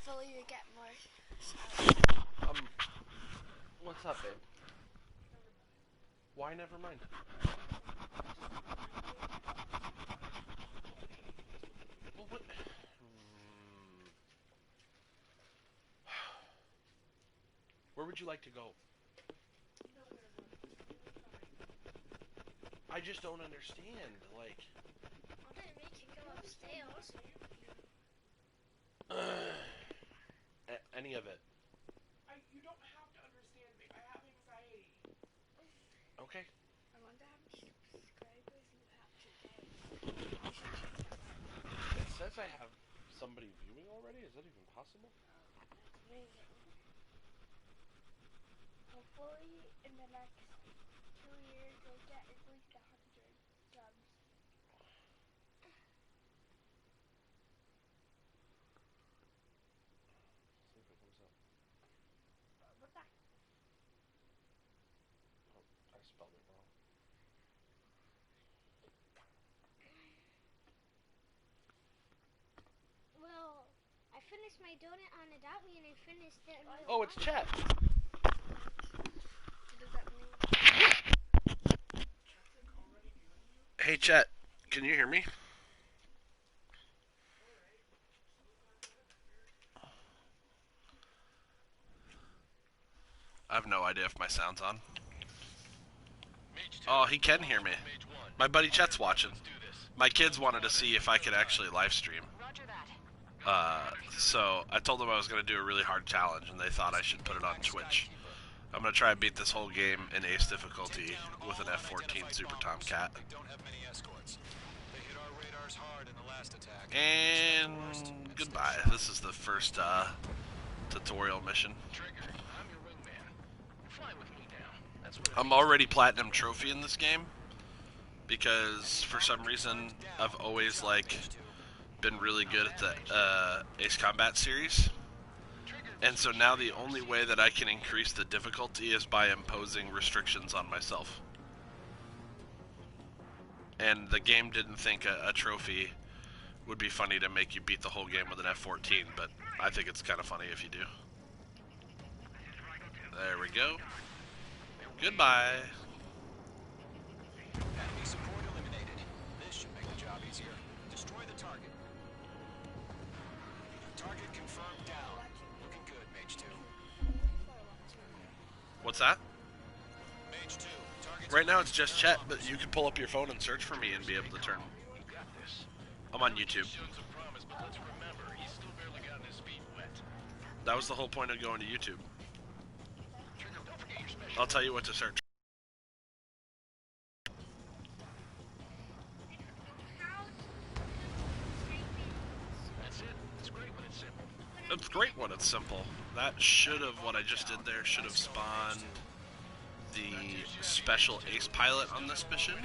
hopefully we get more. What's up, babe? Why never mind? Well, what? Where would you like to go? I just don't understand, like... I didn't make you go upstairs. Any of it. You don't have to understand me. I have anxiety. Okay. I wonder how many subscribers you have today. It says I have somebody viewing already? Is that even possible? That's amazing. Hopefully in the next 2 years we'll get at least 100 subs. See if it comes up. What the? Oh, I spelled it wrong. Well, I finished my donut on a dot and I finished it. Oh, it's Chet. What does that mean? Hey, Chet. Can you hear me? I have no idea if my sound's on. Oh, he can hear me. My buddy Chet's watching. My kids wanted to see if I could actually live stream. So I told them I was going to do a really hard challenge, and they thought I should put it on Twitch. I'm going to try and beat this whole game in ace difficulty with an F14 Super Tomcat. And goodbye. This is the first tutorial mission. I'm already platinum trophy in this game because for some reason I've always been really good at the Ace Combat series. And so now the only way that I can increase the difficulty is by imposing restrictions on myself. And the game didn't think a trophy would be funny to make you beat the whole game with an F14, but I think it's kind of funny if you do. There we go. Goodbye. Enemy support eliminated. This should make the job easier. Destroy the target. Target confirmed down. Looking good, Mage 2. What's that? Mage 2. Right now it's just Chet, but you can pull up your phone and search for me and be able to turn. I'm on YouTube. That was the whole point of going to YouTube. I'll tell you what to search. It's great when it's simple. That should have, what I just did there, should have spawned the special ace pilot on this mission.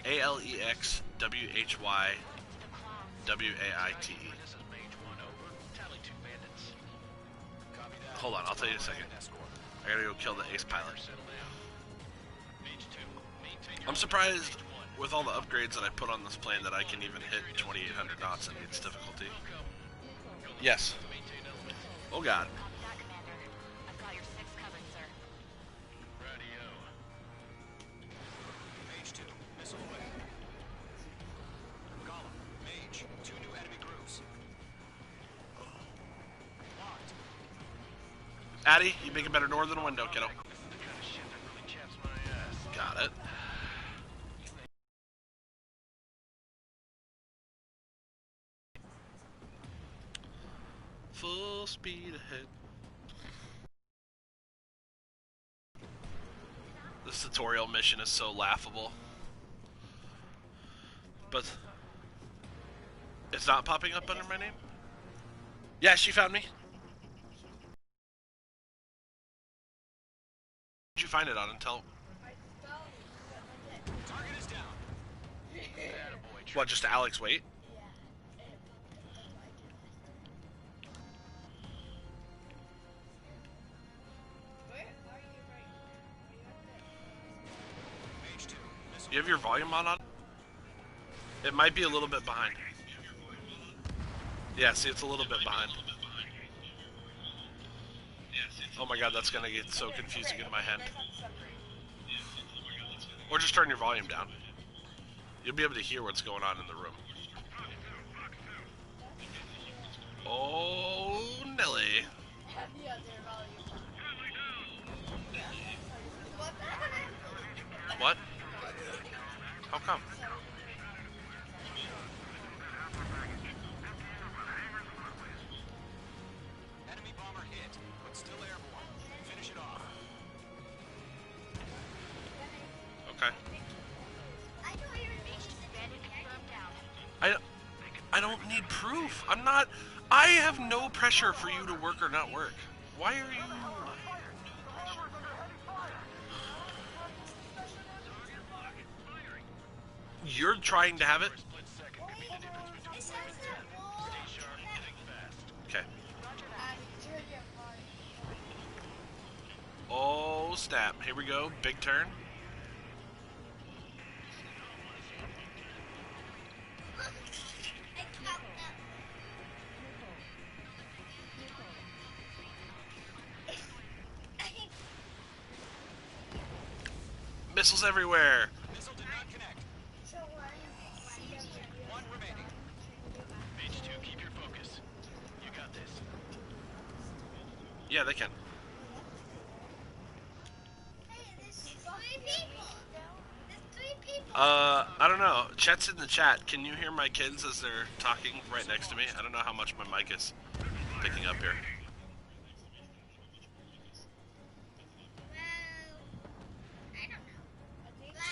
ALEXWHYWAITE. Hold on, I'll tell you in a second. I gotta go kill the ace pilot. I'm surprised with all the upgrades that I put on this plane that I can even hit 2800 knots in its difficulty. Yes. Oh god. Addy, you make a better door than a window, kiddo. Got it. Full speed ahead. This tutorial mission is so laughable. But it's not popping up under my name? Yeah, she found me. Did you find it on Intel? Target is down. What, just Alex wait? You have your volume on? It might be a little bit behind. Yeah, see, it's a little bit behind. Oh my god, that's gonna get so confusing in my head. Or just turn your volume down. You'll be able to hear what's going on in the room. Oh, Nelly. What? How come? Enemy bomber hit, but still airborne. Finish it off. Okay. I don't need proof. I'm not... I have no pressure for you to work or not work. Why are you... You're trying to have it? Okay. Oh, snap. Here we go. Big turn. Missiles everywhere. Missile did not connect. One remaining. H2, keep your focus. You got this. Yeah, they can. I don't know. Chat's in the chat. Can you hear my kids as they're talking right next to me? I don't know how much my mic is picking up here.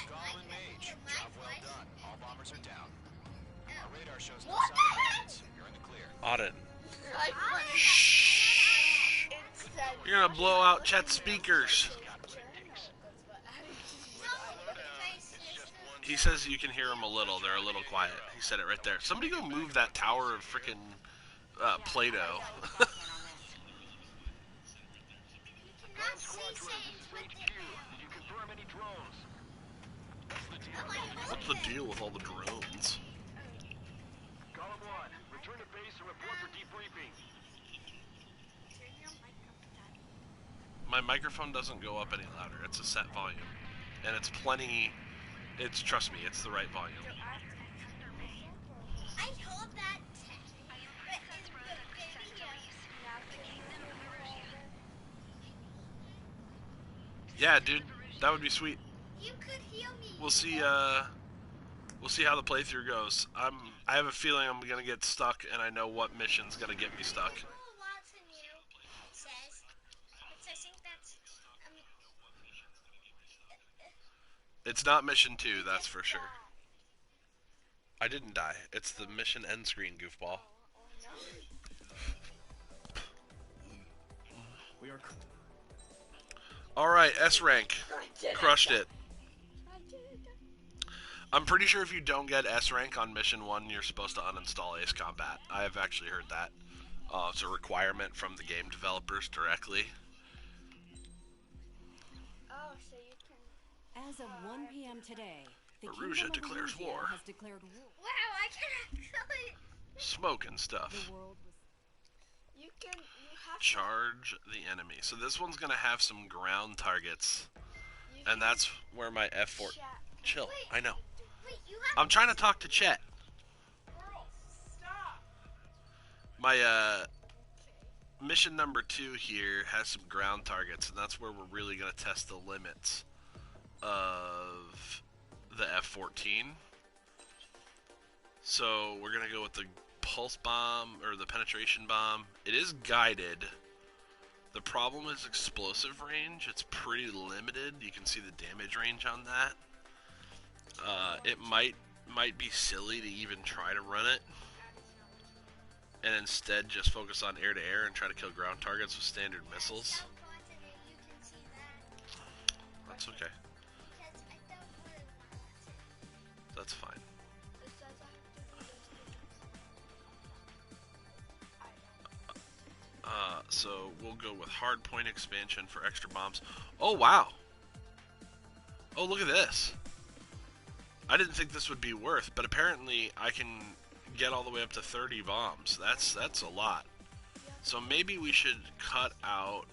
Goblin Mage, job well done. All bombers are down. Our radar shows no sign of enemies. You're in the clear. Audit. Shh. You're gonna blow out Chet's speakers. He says you can hear them a little. They're a little quiet. He said it right there. Somebody go move that tower of freaking Play-Doh. What's the deal with all the drones? Column 1, return to base and report for debriefing. My microphone doesn't go up any louder. It's a set volume. And it's plenty... trust me, it's the right volume. I told that. Yeah, dude, that would be sweet. You could heal me. We'll see how the playthrough goes. I have a feeling I'm gonna get stuck, and I know what mission's gonna get me stuck. It's not mission 2, that's for sure. I didn't die. It's the mission end screen, goofball. Alright, S rank. Crushed it. I'm pretty sure if you don't get S rank on mission 1, you're supposed to uninstall Ace Combat. I have actually heard that. It's a requirement from the game developers directly. Oh, so you can. As of 1 p.m. today, the Arusha Kingdom of declares Arusha war. has declared war. Wow, I can actually. Smoke and stuff. The world was You have to. Charge the enemy. So this one's gonna have some ground targets. You And can that's where my F14... chat. Chill, Wait, I know. Wait, you have. I'm trying to talk to Chet. Girl, stop. My, mission number 2 here has some ground targets, and that's where we're really going to test the limits of the F14. So we're going to go with the pulse bomb, or the penetration bomb. It is guided. The problem is explosive range. It's pretty limited. You can see the damage range on that. It might be silly to even try to run it, and instead just focus on air-to-air and try to kill ground targets with standard missiles. That's okay. That's fine. So we'll go with hard point expansion for extra bombs. Oh, wow. Oh, look at this. I didn't think this would be worth, but apparently I can get all the way up to 30 bombs. That's a lot. So maybe we should cut out.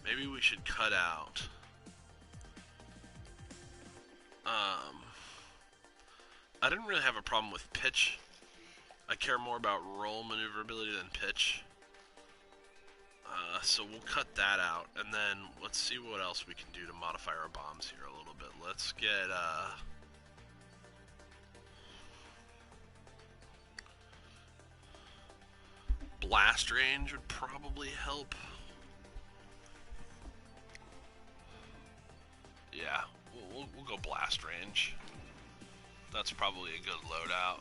Maybe we should cut out. I didn't really have a problem with pitch. I care more about roll maneuverability than pitch. So we'll cut that out, and then let's see what else we can do to modify our bombs here a little bit. Let's get, blast range would probably help. Yeah, we'll go blast range. That's probably a good loadout.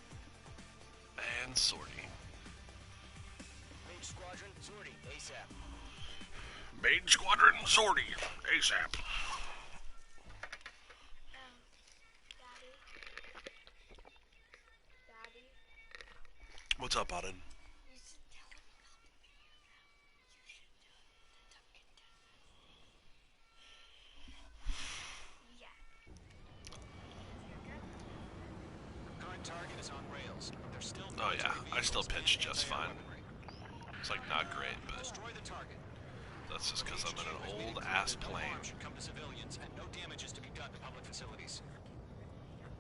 And sortie. Mage Squadron, sortie, ASAP. Mage Squadron, sortie, ASAP. Daddy. Daddy. What's up, Auden? You should tell him not to be around. You should do the Dunkin' Donuts. Yeah. Current target is on rails. They're still Oh yeah, I still pitch and just fine. anti-weaponry. It's like not great, but Destroy the target. that's just because I'm in an HQ has made it old clear ass that no plane. harm should come to civilians and no damage is to be done to public facilities.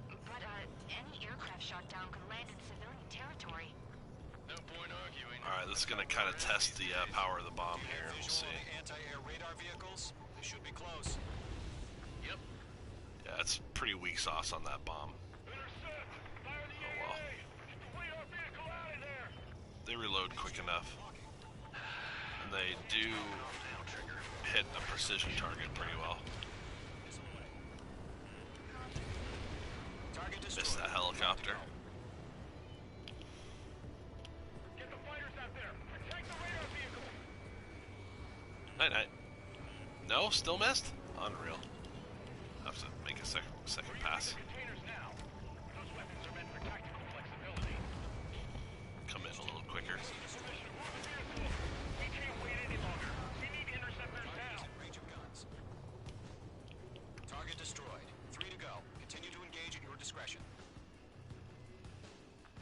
But any aircraft shot down could land in civilian territory. No point arguing. Alright, this is going to kind of test the power of the bomb here. We'll see. Anti-air radar vehicles. They should be close. Yep. Yeah, it's pretty weak sauce on that bomb. Oh well. They reload quick enough. And they do hit a precision target pretty well. Target Missed destroyed. that helicopter. Get the fighters out there. Protect the radar vehicle. Night night. No, still missed? Unreal. Have to make a second pass. Containers now. Those weapons are meant for tactical flexibility. Come in a little quicker. We can't wait any longer. We need interceptors now. Range of guns. Target destroyed. 3 to go. Continue to engage at your discretion.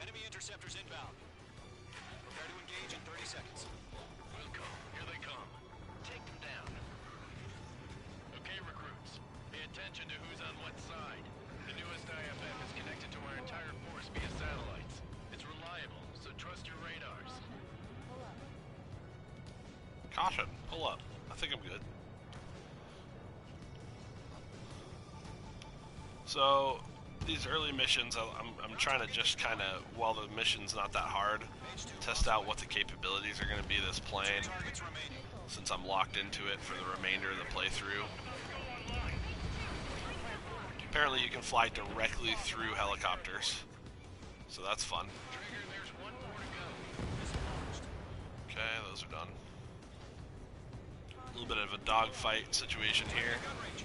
Enemy interceptors inbound. Prepare to engage in 30 seconds. Welcome. Here they come. Take them down. Okay, recruits. Pay attention to who's on what side. The newest IFF is connected to our entire force via satellites. It's reliable, so trust your radars. Caution, pull up. I think I'm good. So, these early missions, I'm trying to just kind of, while the mission's not that hard, test out what the capabilities are going to be of this plane, Targets remaining. since I'm locked into it for the remainder of the playthrough. Apparently you can fly directly through helicopters, so that's fun. Trigger, there's one more to go. Okay, those are done. A little bit of a dogfight situation here. Gun range.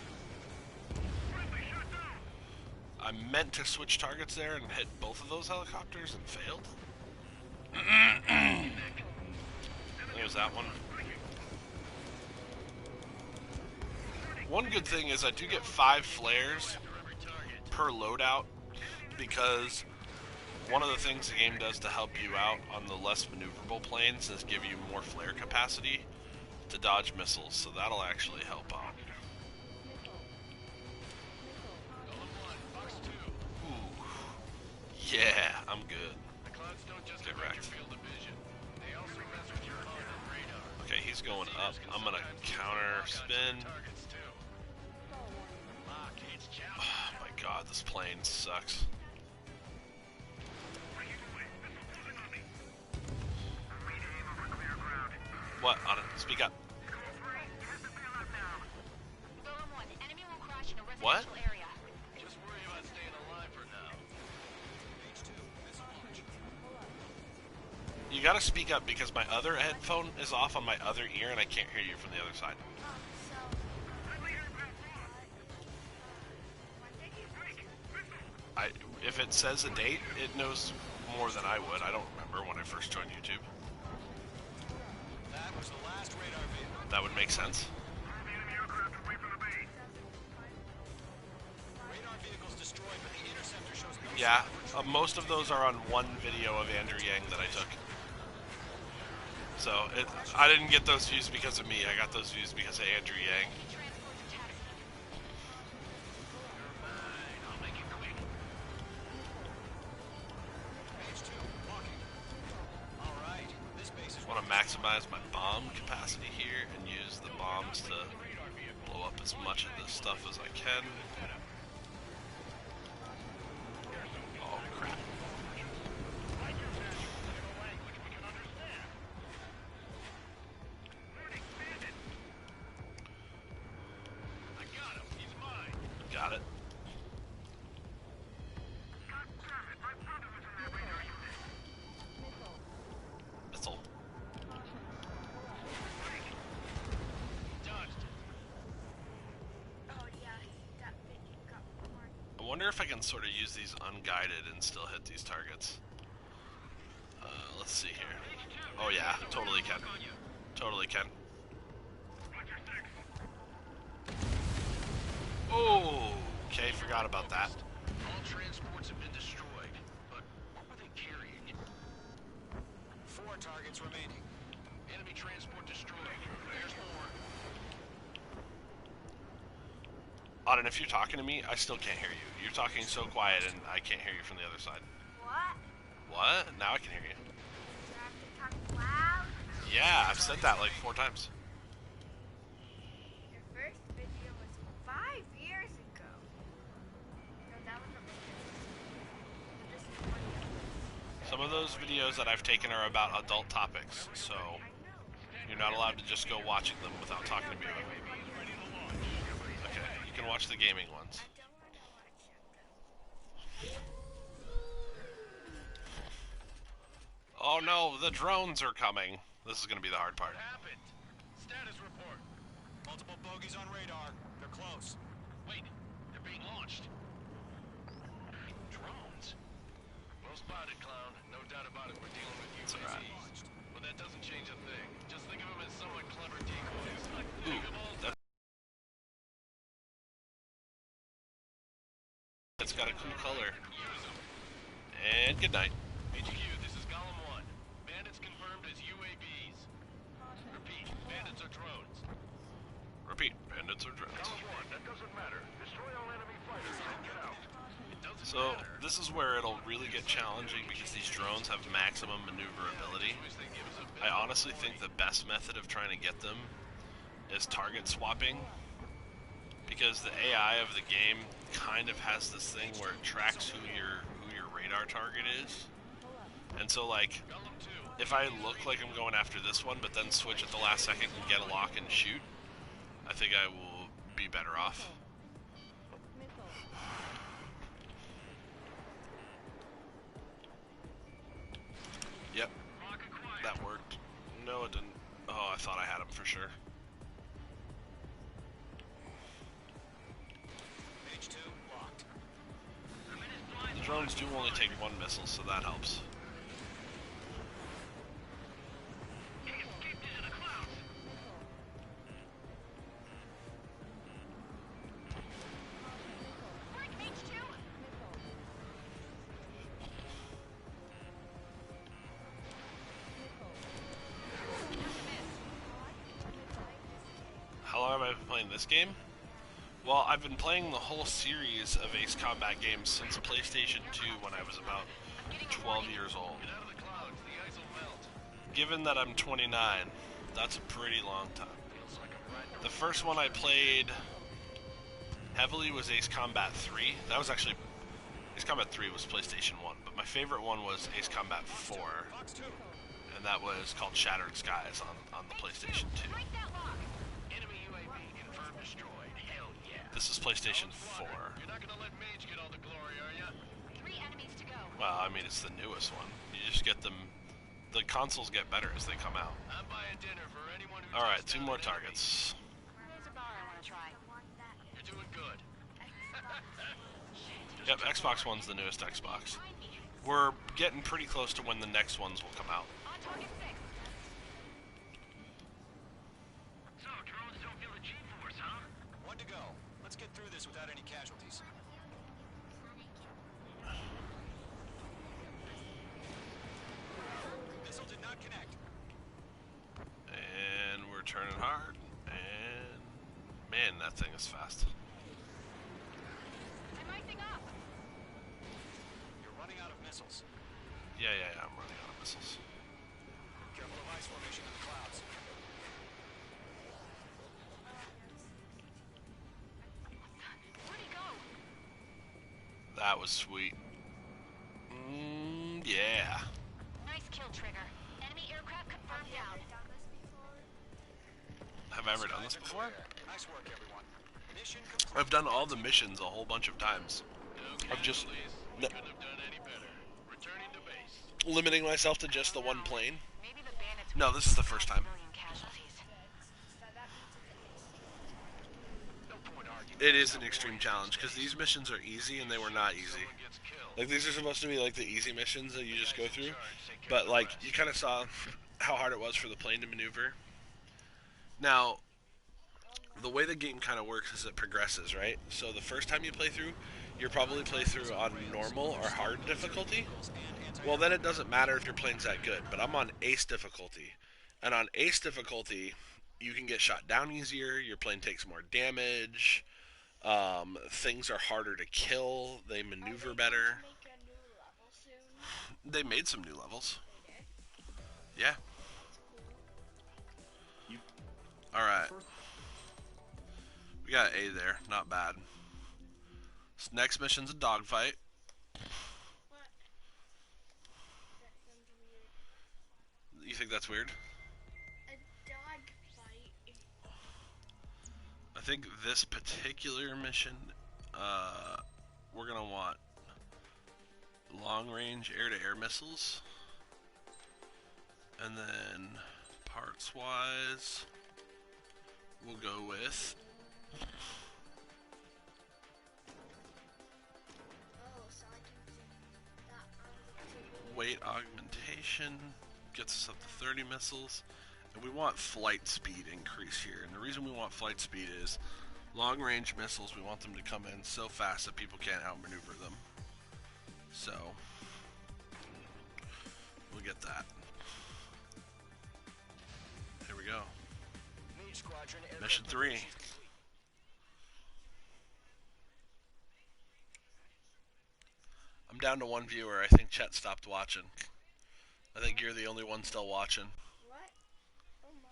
I meant to switch targets there and hit both of those helicopters and failed. There's that one. One good thing is I do get 5 flares per loadout, because one of the things the game does to help you out on the less maneuverable planes is give you more flare capacity to dodge missiles, so that'll actually help out. Ooh. Yeah, I'm good. Get wrecked. Okay, he's going up. I'm gonna counter spin. Oh my god, this plane sucks. What? On it. Speak up. Golem 1, enemy will crash in a residential What? area. Just worry about staying alive for now. H2, missile launch. You gotta speak up because my other headphone is off on my other ear and I can't hear you from the other side. If it says a date, it knows more than I would. I don't remember when I first joined YouTube. That was the last radar vehicle. That would make sense. Radar vehicles destroyed, but the interceptor shows no Yeah, most of those are on one video of Andrew Yang that I took. So I didn't get those views because of me. I got those views because of Andrew Yang. I'll make it quick. Page 2, walking. All right, this base is... I want to maximize my bomb capacity here and use the bombs to blow up as much of this stuff as I can. Oh crap. Got it. Missile. Oh yeah, that thing got more. I wonder if I can sort of use these unguided and still hit these targets. Let's see here. Oh yeah, totally can. Totally can. Oh, okay, forgot about that. All transports have been destroyed, but what were they carrying? 4 targets remaining. Enemy transport destroyed. There's more. Auden, if you're talking to me, I still can't hear you. You're talking so quiet and I can't hear you from the other side. What? What? Now I can hear you. Do I have to talk loud? Yeah, I've said that like 4 times. Your first video was 5 years ago. No, that was a video. This is 1 year. Some of those videos that I've taken are about adult topics, so I know. you're not allowed to just go watching them without talking to me about them. Okay, you can watch the gaming ones. I don't want to watch them though. Oh no, the drones are coming. This is gonna be the hard part. What happened? Status report. Multiple bogies on radar. They're close. Wait, they're being launched. Drones? Well spotted, clown. No doubt about it. We're dealing with It's UAVs. alright. But that doesn't change a thing. Just think of them as somewhat clever decoys. Ooh, Think of all that's got a cool color. use them. And good night. HQ, this is Golem 1. Bandits confirmed as UAVs. Repeat, bandits are drones. Repeat, bandits or drones. Golem 1, that doesn't matter. Destroy all enemy fighters and get out. It doesn't So matter. this is where it'll really get challenging because these drones have maximum maneuverability. Choice they give us a bit. I honestly think the best method of trying to get them is target swapping, because the AI of the game kind of has this thing where it tracks who your radar target is. And so like, Golem 2. if I look like I'm going after this one but then switch at the last second and get a lock and shoot, I think I will be better off. Yep, Lock acquired. that worked. No, it didn't. Oh, I thought I had him for sure. Page 2, locked. The drones do only take 1 missile, so that helps. Mark H2. How long have I been playing this game? Well, I've been playing the whole series of Ace Combat games since PlayStation 2 when I was about 12 years old. Get out of the clouds. The ice will melt. Given that I'm 29, that's a pretty long time. Feels like I'm riding The first one I played heavily was Ace Combat 3. That was actually... Ace Combat 3 was PlayStation 1, but my favorite one was Ace Combat 4, box 2. and that was called Shattered Skies on the PlayStation 2. Break that lock. Enemy UAV confirmed destroyed. Hell yeah. This is PlayStation 4. You're not gonna let Mage get all the glory, are ya? 3 enemies to go. Well, I mean, it's the newest one. You just get them... The consoles get better as they come out. I'm buying dinner for anyone who Alright, takes 2 down more an enemy. targets. There's a bar I want to try. The one that You're doing good. Yep, Xbox One's the newest Xbox. Find me. We're getting pretty close to when the next ones will come out. On target 6. So, drones don't feel the G-force, huh? 1 to go. Let's get through this without any casualties. turning hard, and man, that thing is fast. I'm icing up. You're running out of missiles. Yeah, I'm running out of missiles. Careful of ice formation in the clouds. Where'd he go? That was sweet. Yeah. Nice kill, Trigger. Enemy aircraft confirmed down. Have I ever done this before? Nice work, everyone. Mission complete. I've done all the missions a whole bunch of times. I'm just Couldn't have done any better. Returning to base. limiting myself to just the one plane. Maybe the bandits No, this is the first time. civilian casualties. No point arguing. It is an extreme challenge because these missions are easy and they were not easy. Someone gets killed. Like these are supposed to be like the easy missions that you just go through, but like you kind of saw how hard it was for the plane to maneuver. Now, the way the game kind of works is it progresses, right? So the first time you play through, you'll probably play through on normal or hard difficulty. Well, then it doesn't matter if your plane's that good, but I'm on ace difficulty. And on ace difficulty, you can get shot down easier, your plane takes more damage, things are harder to kill, they maneuver better. They made some new levels. Yeah. Alright. We got A there, not bad. This next mission's a dogfight. You think that's weird? A dog fight. I think this particular mission, we're gonna want long-range air-to-air missiles, and then parts-wise, we'll go with weight augmentation, gets us up to 30 missiles, and we want flight speed increase here. And the reason we want flight speed is long-range missiles, we want them to come in so fast that people can't outmaneuver them. So, we'll get that. Here we go. Mission 3. I'm down to one viewer. I think Chet stopped watching. I think you're the only one still watching. What? Oh my.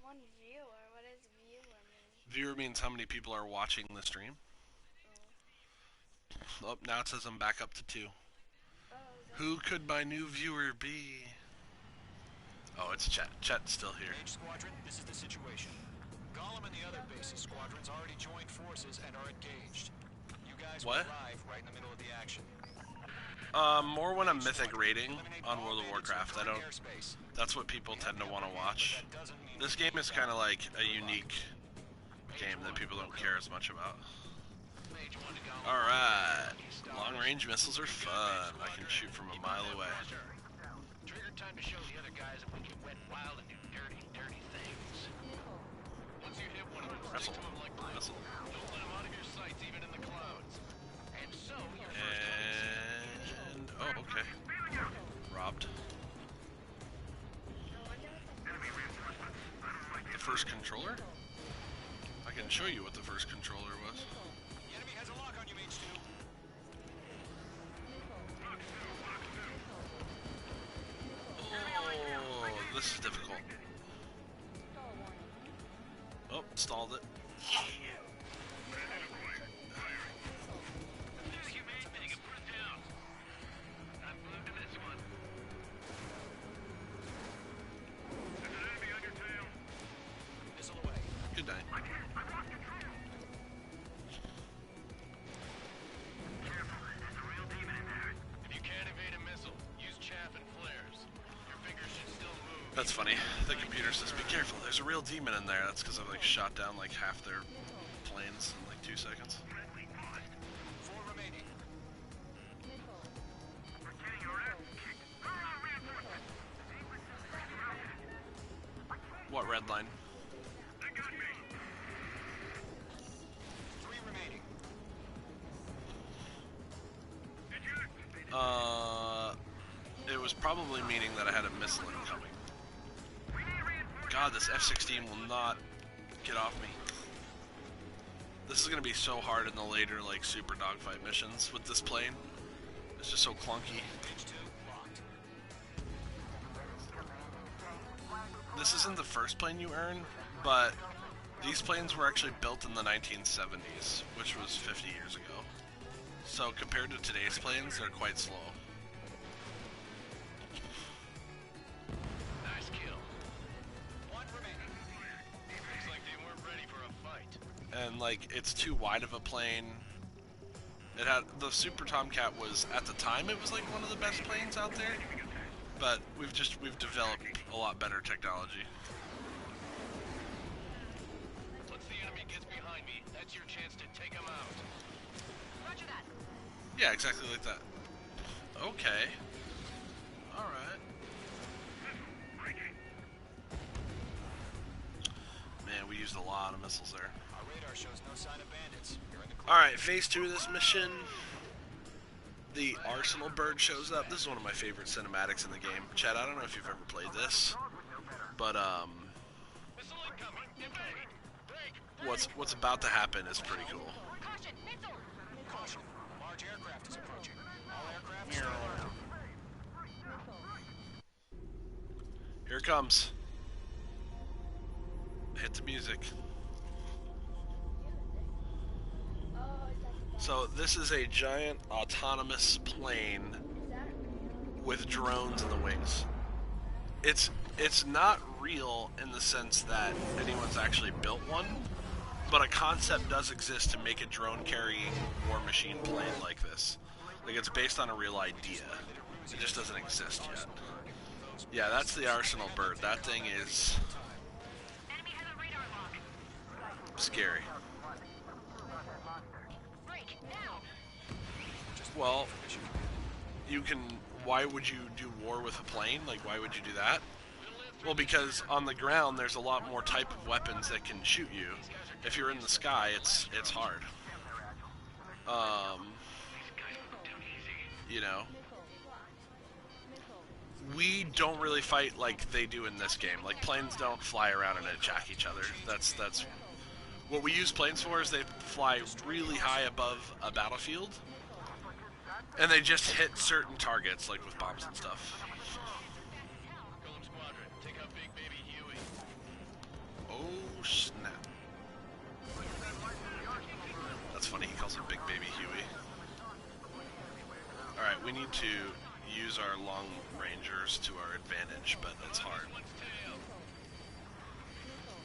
One viewer? What does viewer mean? Viewer means how many people are watching the stream. Oh, now it says I'm back up to 2. Oh, Who could my new viewer be? Oh, it's Chet. Chet's still here. Mage Squadron, this is the situation. Gollum and the other bases squadrons already joined forces and are engaged. You guys will What? arrive right in the middle of the action. More when I'm mythic rating on World of Warcraft. I don't. That's what people tend to want to watch. This game is kind of like a unique game that people don't care as much about. Alright. Long-range missiles are fun. I can shoot from a mile away. Trigger time to show the other guys that we can wet wild and do dirty, dirty things. Once you hit one of them, stick to them like glue. Missile. Don't let them out of your sights, even in the clouds. And so, your And... oh, okay. Robbed. The first controller? I can show you what the first controller was. The enemy has a lock on you, Mage 2. Oh, this is difficult. Oh, stalled it. Missile away. Good night. If you can't evade a missile, use chaff and flares. Your fingers should still move. That's funny. The computer says, be careful, there's a real demon in there. That's because I've like shot down like half their planes in like 2 seconds. 4 remaining. What red line? 3 remaining. It was probably meaning that I had a missile incoming. God, this F14 will not get off me. This is gonna be so hard in the later, like, super dogfight missions with this plane. It's just so clunky. This isn't the first plane you earn, but these planes were actually built in the 1970s, which was 50 years ago. So compared to today's planes, they're quite slow. Nice kill. One remaining. Looks like they weren't ready for a fight. And like, it's too wide of a plane. It had, the Super Tomcat was, at the time, it was like one of the best planes out there. But we've developed a lot better technology. Once the enemy gets behind me, that's your chance to take him out. Roger that. Yeah, exactly like that. Okay. Alright. Man, we used a lot of missiles there. Our radar shows no sign of bandits. You're in the clear. Alright, phase 2 of this mission. The Arsenal bird shows up. This is one of my favorite cinematics in the game. Chad, I don't know if you've ever played this, but Missile incoming. Evade. Break. what's about to happen is pretty cool. Caution, missile. Caution. Large aircraft is approaching. All aircraft stay alert. Here it comes. Hit the music. So this is a giant autonomous plane with drones in the wings. It's not real in the sense that anyone's actually built one, but a concept does exist to make a drone carrying war machine plane like this. Like, it's based on a real idea. It just doesn't exist yet. Yeah, that's the Arsenal bird. That thing is Enemy has a radar lock. scary. Break, now. Well, you can... Why would you do war with a plane? Like, why would you do that? Well, because on the ground, there's a lot more type of weapons that can shoot you. If you're in the sky, it's hard. You know, we don't really fight like they do in this game. Like, planes don't fly around and attack each other. That's what we use planes for, is they fly really high above a battlefield, and they just hit certain targets, like with bombs and stuff. Golem Squadron, take out Big Baby Huey. Oh, snap. That's funny, he calls him Big Baby Huey. Alright, we need to use our long rangers to our advantage, but it's hard.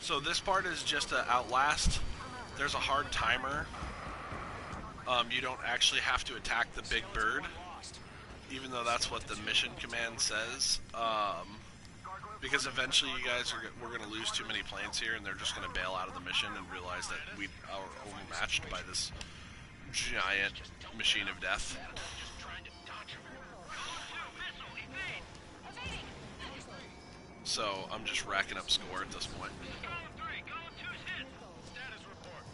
So this part is just to outlast. There's a hard timer. You don't actually have to attack the big bird, even though that's what the mission command says. Because eventually you guys we're going to lose too many planes here, and they're just going to bail out of the mission and realize that we are overmatched by this giant machine of death. So I'm just racking up score at this point. Golem 3, Golem 2's hit. Status report.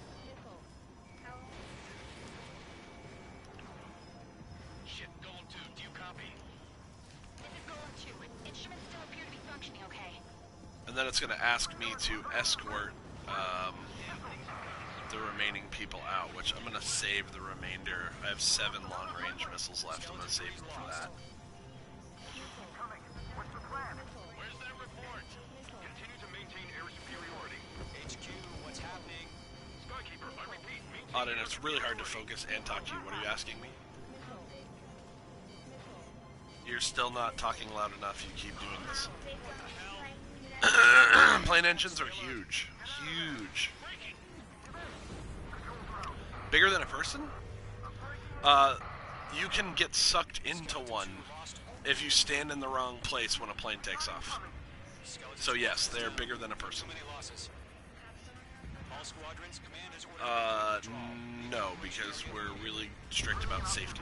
Shit, Golem 2, do you copy? This is Golem 2. Instruments still appear to be functioning okay. And then it's going to ask me to escort the remaining people out, which I'm going to save the remainder. I have 7 long-range missiles left. I'm going to save them for that. Where's that report? Continue to maintain air superiority. HQ, what's happening? Skykeeper, I repeat, maintain Auden, it's really hard to focus and talk to you. What are you asking me? You're still not talking loud enough. You keep doing this. Plane engines are huge. Huge. Bigger than a person? You can get sucked into one if you stand in the wrong place when a plane takes off. So yes, they're bigger than a person. all squadrons, command is ordered. No, because we're really strict about safety.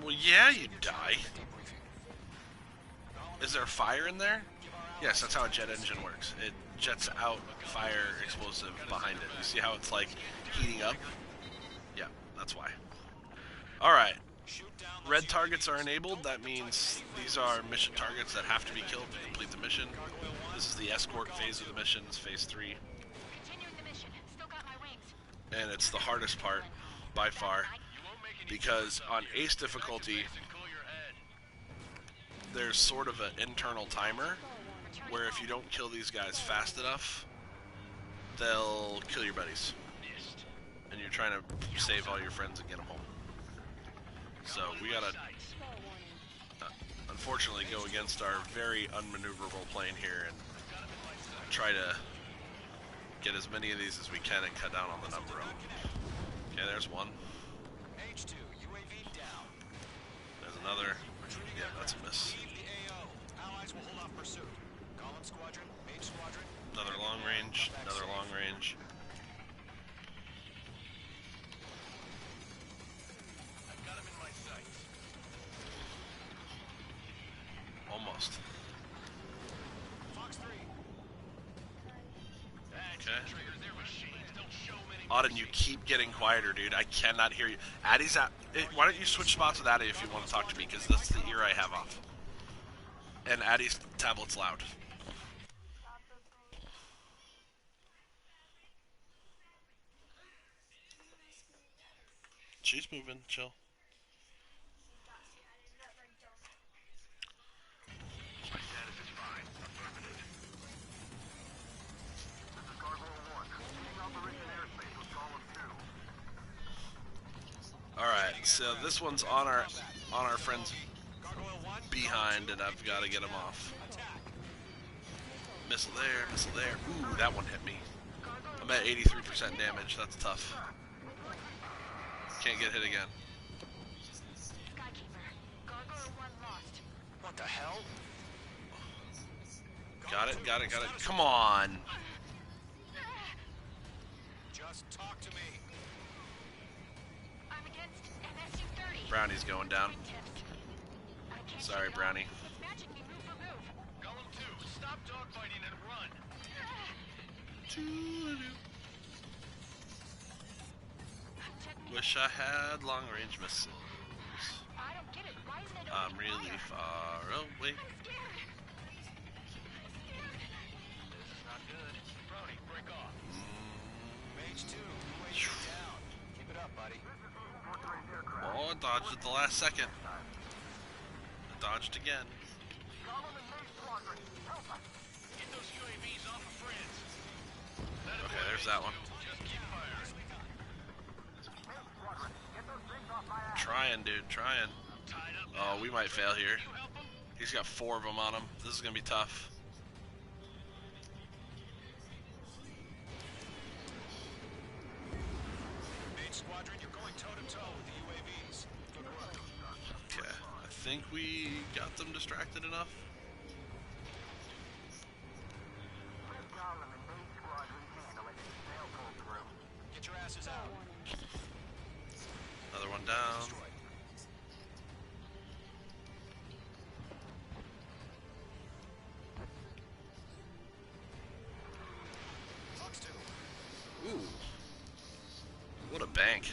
Well, yeah, you die. Is there fire in there? Yes, that's how a jet engine works. It jets out fire explosive behind it. You see how it's like heating up? Yeah, that's why. Alright, red targets are enabled, that means these are mission targets that have to be killed to complete the mission. This is the escort phase of the mission, it's phase 3. Continuing the mission. Still got my wings. And it's the hardest part, by far, because on Ace difficulty, there's sort of an internal timer, where if you don't kill these guys fast enough, they'll kill your buddies. And you're trying to save all your friends and get them home. So we gotta, unfortunately, go against our very unmaneuverable plane here and try to get as many of these as we can and cut down on the number of them. Okay, there's one. H2, UAV down. There's another. Yeah, that's a miss. Leave the AO. Allies will hold off pursuit. Column squadron, H squadron. Another long range, another long range. I've got him in my sights. Almost. Fox 3. Okay. Auden, you keep getting quieter, dude. I cannot hear you. Addie's out. Why don't you switch spots with Addie if you want to talk to me, because that's the ear I have off. And Addie's tablet's loud. She's moving, chill. My status is fine. Affirmative. This is Cargo 1. Beginning operation airspace with column 2. Alright, so this one's on our friend's behind, and I've got to get him off. Missile there. Ooh, that one hit me. I'm at 83% damage. That's tough. Can't get hit again. Skykeeper. Gargoyle 1 lost. What the hell? Got it. Come on. Just talk to me. I'm against MSU-30. Brownie's going down. I can't Sorry, take it Brownie. off. It's matching me move for move. Column 2, stop dogfighting and run. Wish I had long-range missiles. I don't get it. Why isn't it I'm opening really fire? far away. I'm scared. This is not good. Brody, break off. Mage 2, UAV down. Keep it up, buddy. Oh, I dodged at the last second. I dodged again. Get those UAVs off of friends. Okay, there's that one. Just keep firing. Trying, dude, trying. Tied up. Oh, we might fail here. You help him? He's got 4 of them on him. This is gonna be tough. Mage squadron, you're going toe-to-toe with the UAVs. Good work. Okay, I think we got them distracted enough. Get your asses out. Another one down. Destroyed. Fox 2. Ooh. What a bank.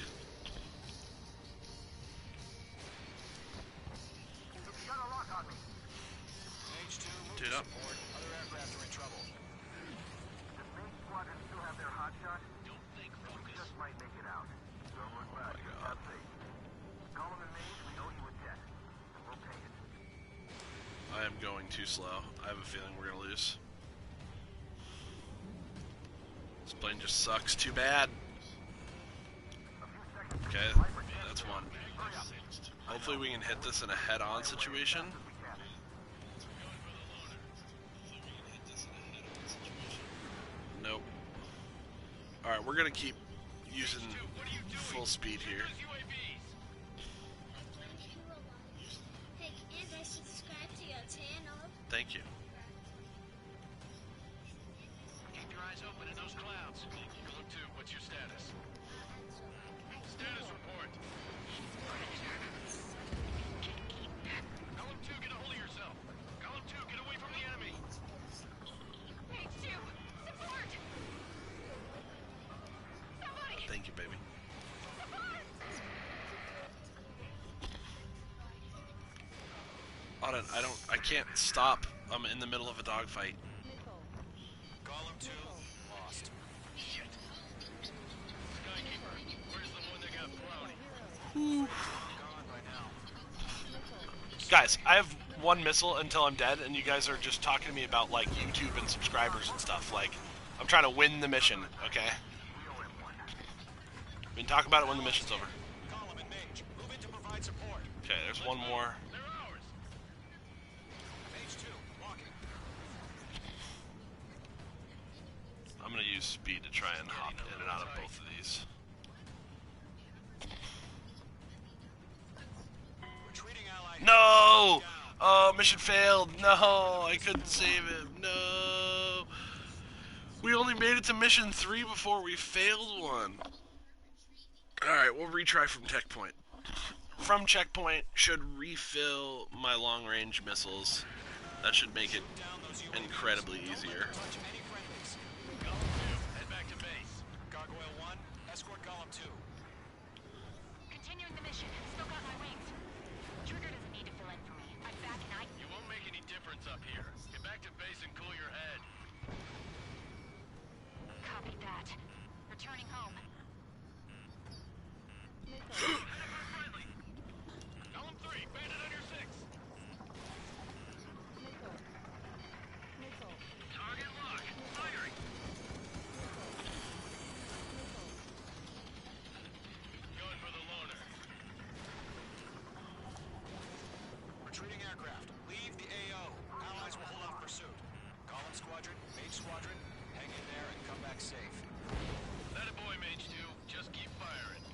Mage 2, move Dude, to up. support. Other aircraft are in trouble. I am going too slow. I have a feeling we're gonna lose. This plane just sucks. Too bad. Okay, that's one. Hopefully we can hit this in a head-on situation. Nope. Alright, we're gonna keep using full speed here. Hey, and I subscribe to your channel. Thank you. Keep your eyes open in those clouds. Column 2, what's your status? Status report. Column 2, get a hold of yourself. Column 2, get away from the enemy. H2, support. Somebody, Thank you, baby. support. it. I can't stop. I'm in the middle of a dogfight. Golem 2 lost. Shit. Skykeeper, where's the one that got brownie? Gone by now. Guys, I have one missile until I'm dead, and you guys are just talking to me about, like, YouTube and subscribers and stuff. Like, I'm trying to win the mission, okay? We can talk about it when the mission's over. Golem and Mage, move in to provide support. Okay, there's one more. They're ours. Mage 2, walking. I'm gonna use speed to try and hop in and out of both of these. Retreating ally. No! Oh, mission failed. No, I couldn't save him. No. We only made it to mission 3 before we failed one. Alright, we'll retry from checkpoint. From checkpoint should refill my long-range missiles. That should make it incredibly easier. Touch any friendlies. Golem 2, head back to base. Gargoyle 1, escort Golem 2. Continuing the mission. Still got my wings. Trigger doesn't need to fill in for me. I'm back and I... You won't make any difference up here. Get back to base and cool your head. Copied that. Returning home. Friendly. Golem 3, bandit on your 6. Target lock. Firing. Going for the loner. Retreating aircraft. Leave the AO. Allies will hold off pursuit. Golem Squadron, Mage Squadron, hang in there and come back safe. That a boy, Mage 2. Just keep firing.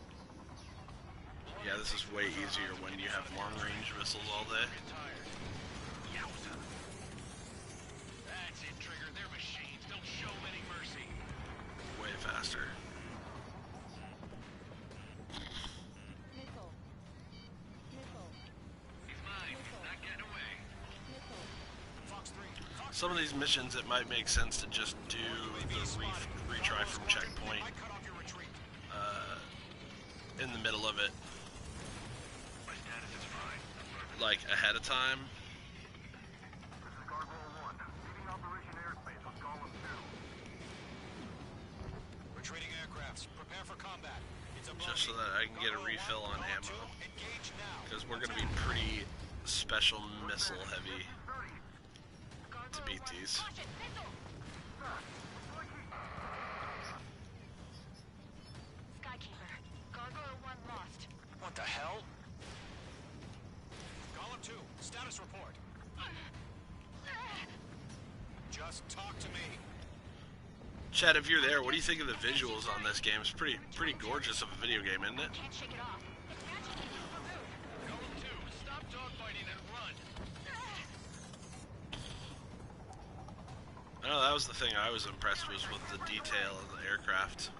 Yeah, this is way easier when you have long-range missiles all day. That's it, Trigger. They're machines. Don't show them any mercy. Way faster. He's mine. Not getting away. Fox 3. Fox Some of these missions, it might make sense to just do the retry from checkpoint I cut off your retreat. in the middle of it, My status is fine. like ahead of time. This is Gargoyle 1, leaving Operation Airspace with Golem 2. Retreating aircrafts. Prepare for combat. It's a Just so that I can get a refill on ammo. Engage now. Because we're going to be pretty special missile heavy to beat these. Caution! Missile! Skykeeper. Gargoyle 1 lost. What the hell? Golem 2, status report. Just talk to me. Chad, if you're there, what do you think of the visuals on this game? It's pretty gorgeous of a video game, isn't it? Can't shake it off. It's magically removed. Golem 2, stop dogfighting and run. I know that was the thing I was impressed with the detail of the aircraft,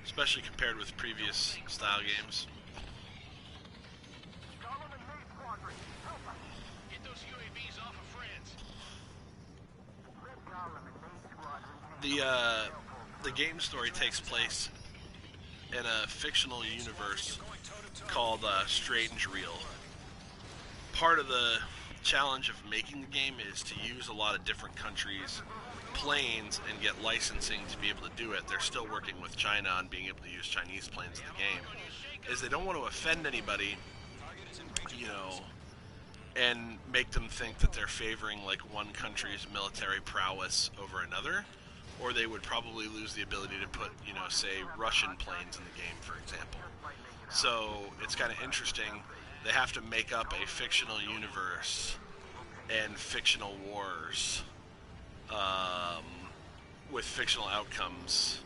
especially compared with previous style games. Golem and Mage Squadron, help us! Get those UAVs off of France. Let Golem and Mage Squadron The game story takes place in a fictional universe called Strange Reel. Part of the challenge of making the game is to use a lot of different countries' planes and get licensing to be able to do it. They're still working with China on being able to use Chinese planes in the game. Is they don't want to offend anybody, you know, and make them think that they're favoring like one country's military prowess over another, or they would probably lose the ability to put, you know, say Russian planes in the game, for example. So it's kind of interesting. They have to make up a fictional universe and fictional wars with fictional outcomes.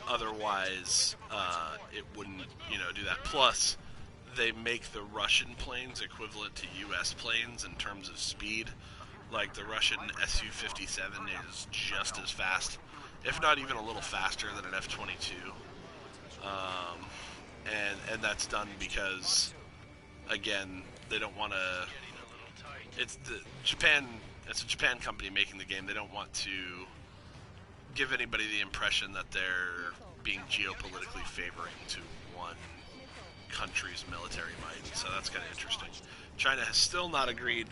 Otherwise, it wouldn't, you know, do that. Plus, they make the Russian planes equivalent to U.S. planes in terms of speed. Like, the Russian Su-57 is just as fast, if not even a little faster than an F-22. And that's done because, again, they don't want to... It's a Japan company making the game. They don't want to give anybody the impression that they're being geopolitically favoring to one country's military might, so that's kind of interesting. China has still not agreed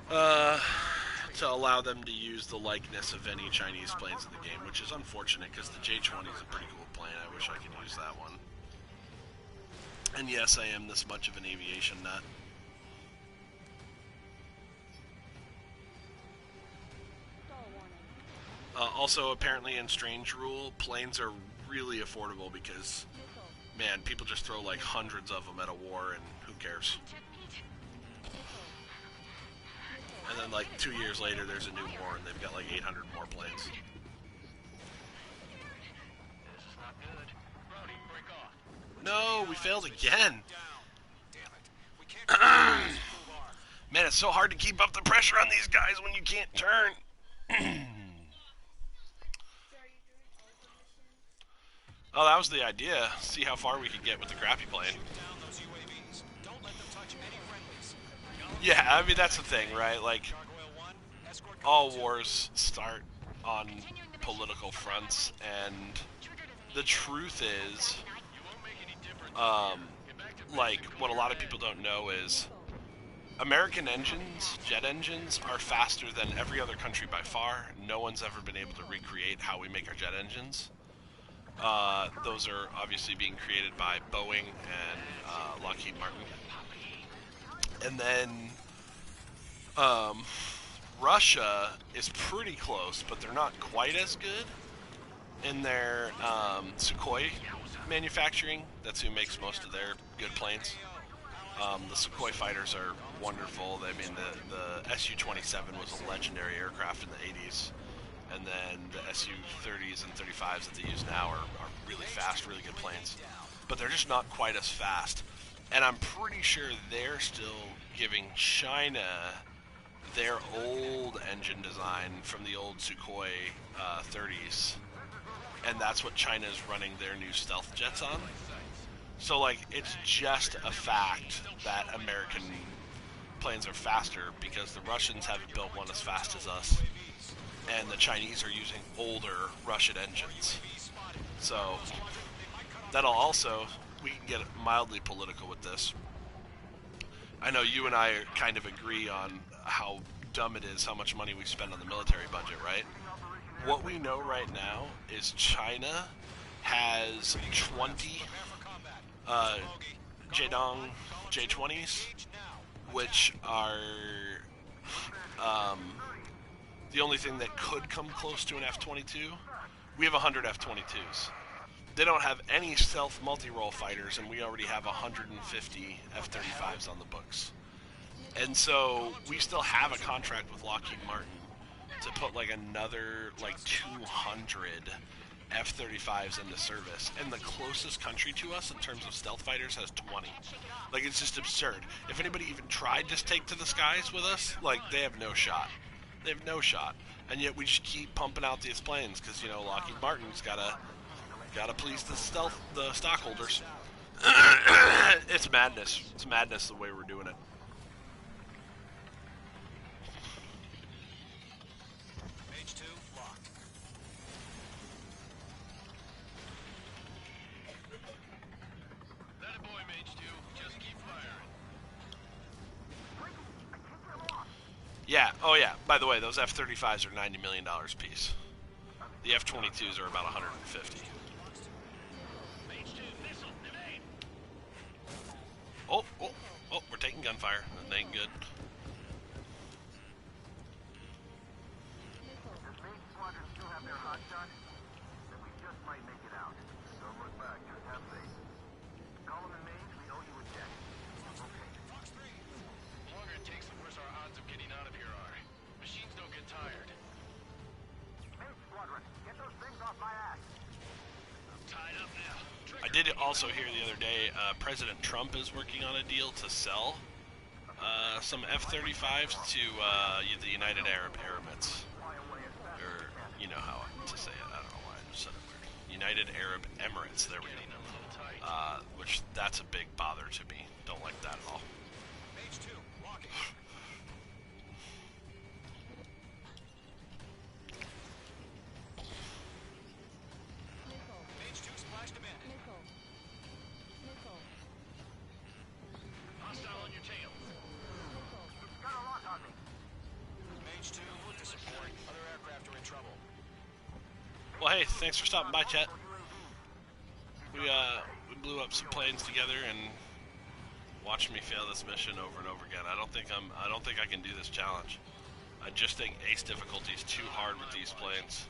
to allow them to use the likeness of any Chinese planes in the game, which is unfortunate because the J-20 is a pretty cool plane. I wish I could use that one. And yes, I am this much of an aviation nut. Also, apparently in Strange Rule, planes are really affordable because, man, people just throw like hundreds of them at a war and who cares? And then like 2 years later there's a new war and they've got like 800 more planes. This is not good. Brody, break off. No, we failed again. Damn it. We can't Man, it's so hard to keep up the pressure on these guys when you can't turn. Oh, that was the idea. See how far we could get with the crappy plane. Yeah, I mean, that's the thing, right? Like, all wars start on political fronts, and the truth is, like, what a lot of people don't know is American engines, jet engines, are faster than every other country by far. No one's ever been able to recreate how we make our jet engines. Those are obviously being created by Boeing and Lockheed Martin. And then Russia is pretty close, but they're not quite as good in their Sukhoi manufacturing. That's who makes most of their good planes. The Sukhoi fighters are wonderful. I mean, the Su-27 was a legendary aircraft in the 80s. And then the Su-30s and 35s that they use now are really fast, really good planes. But they're just not quite as fast. And I'm pretty sure they're still giving China their old engine design from the old Sukhoi 30s. And that's what China is running their new stealth jets on. So, like, it's just a fact that American planes are faster because the Russians haven't built one as fast as us. And the Chinese are using older Russian engines. So, that'll also, we can get mildly political with this. I know you and I kind of agree on how dumb it is, how much money we spend on the military budget, right? What we know right now is China has 20 Zhejiang J-20s, which are the only thing that could come close to an F-22. We have 100 F-22s. They don't have any stealth multi-role fighters, and we already have 150 F-35s on the books. And so we still have a contract with Lockheed Martin to put like another like 200 F-35s into service. And the closest country to us in terms of stealth fighters has 20. Like, it's just absurd. If anybody even tried to take to the skies with us, like, they have no shot. They have no shot, and yet we just keep pumping out these planes because, you know, Lockheed Martin's gotta please the stockholders. It's madness. It's madness the way we're doing it. Page 2, locked. That a boy, Mage 2. Just keep firing. Yeah, oh yeah, by the way, those F-35s are $90 million a piece. The F-22s are about 150. Oh, we're taking gunfire. That ain't good. If main squadrons still have their hot shot, then we just might make it out. Don't look back, just have faith. Column and Mage, we owe you a debt. Okay. Fox 3. The longer it takes, the worse our odds of getting out of here are. Machines don't get tired. Main squadron, get those things off my ass. I'm tied up now. I did also hear the other day, President Trump is working on a deal to sell some F-35s to the United Arab Emirates. Or, you know how to say it. I don't know why I just said it weird. United Arab Emirates, there we go. Which, that's a big bother to me. Don't like that at all. Page 2, locking. Page 2 splashed abandoned. Well, hey, thanks for stopping by, chat. We blew up some planes together and watched me fail this mission over and over again. I don't think I can do this challenge. I just think ace difficulty is too hard with these planes.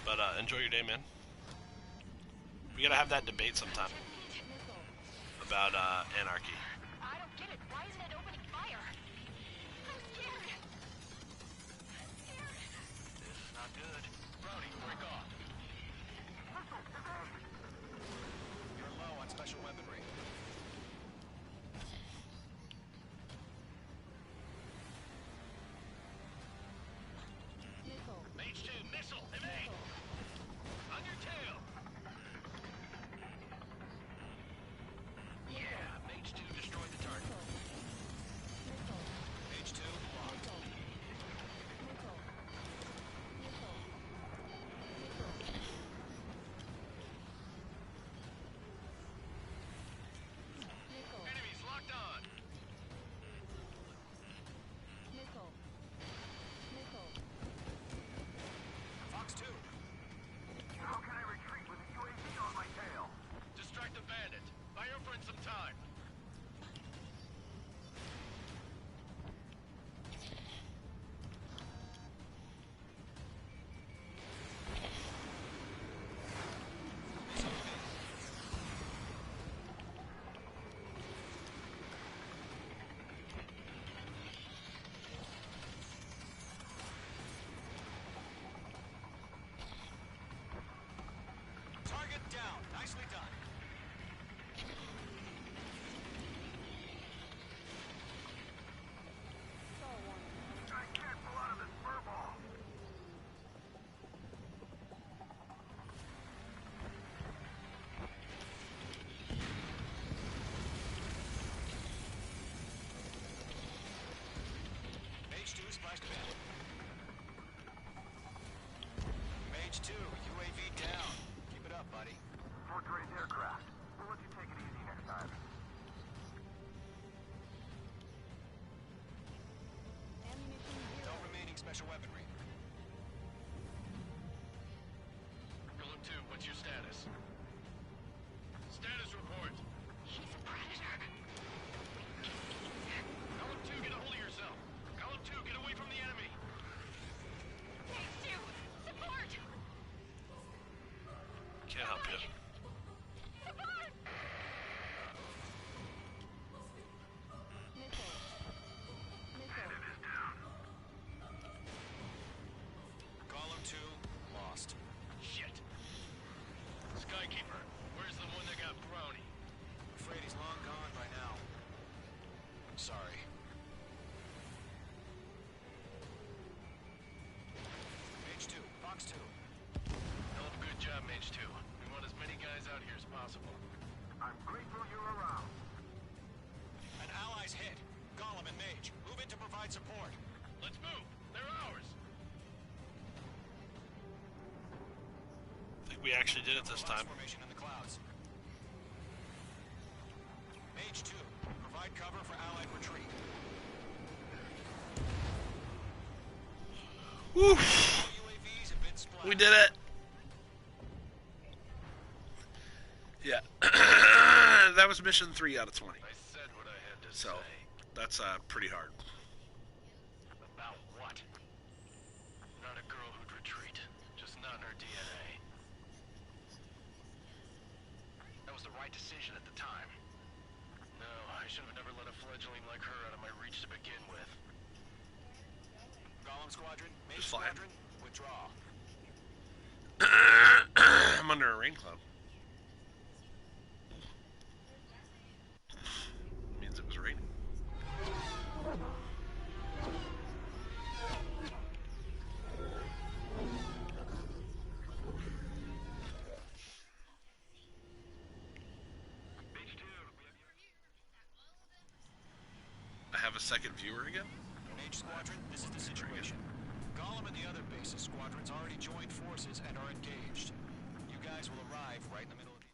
But enjoy your day, man. We gotta have that debate sometime about anarchy. I don't get it. Why isn't it opening fire? I'm scared. This is not good. Brody, break off. You're low on special weaponry. Mage 2, missile, evade! On your tail! Yeah, Mage 2 destroyed the target. Mage 2, locked. Enemies locked on! Fox 2, How can I retreat with a UAV on my tail? distract the bandit. Buy your friend some time. Target down. Nicely done. I can't pull out of this furball. Mage 2 splashed a bit. Mage 2, UAV down. Keep it up, buddy. Fort Gray's aircraft. We'll let you take it easy next time. No remaining special weaponry. Golem 2, what's your status? Status report. He's a predator. Golem 2, get a hold of yourself. Golem 2, get away from the enemy. Mage 2, support! Can't help you. Support! Golem 2, lost. Shit. Skykeeper, where's the one that got brownie? Afraid he's long gone by now. Sorry. Mage 2, Fox 2. Hell of a good job, Mage 2. We want as many guys out here as possible. I'm grateful you're around. An ally's hit. Golem and Mage, move in to provide support. Let's move. They're ours. I think we actually did it this time. Formation in the clouds. Mage 2, provide cover for allied retreat. Woo! UAVs have been splashed. We did it. Yeah. That was mission 3 out of 20. I said what I had to So say. that's pretty hard. About what? Not a girl who'd retreat. Just not in her DNA. That was the right decision at the time. No, I should have never let a fledgling like her out of my reach to begin with. Golem Squadron, Mage Just flying. Squadron, withdraw. I'm under a rain cloud. Means it was raining. I have a second viewer again? Mage Squadron, this is the situation. Golem and the other bases squadrons already joined forces and are engaged. You guys will arrive right in the middle of the...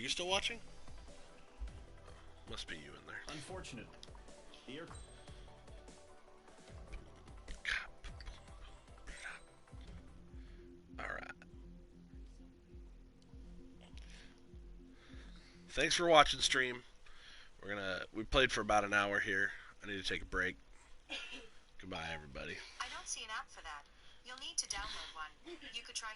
you still watching? Must be you in there. Unfortunate. The air. Alright. Thanks for watching stream. We played for about an hour here. I need to take a break. Goodbye, everybody. I don't see an app for that. You'll need to download one. You could try.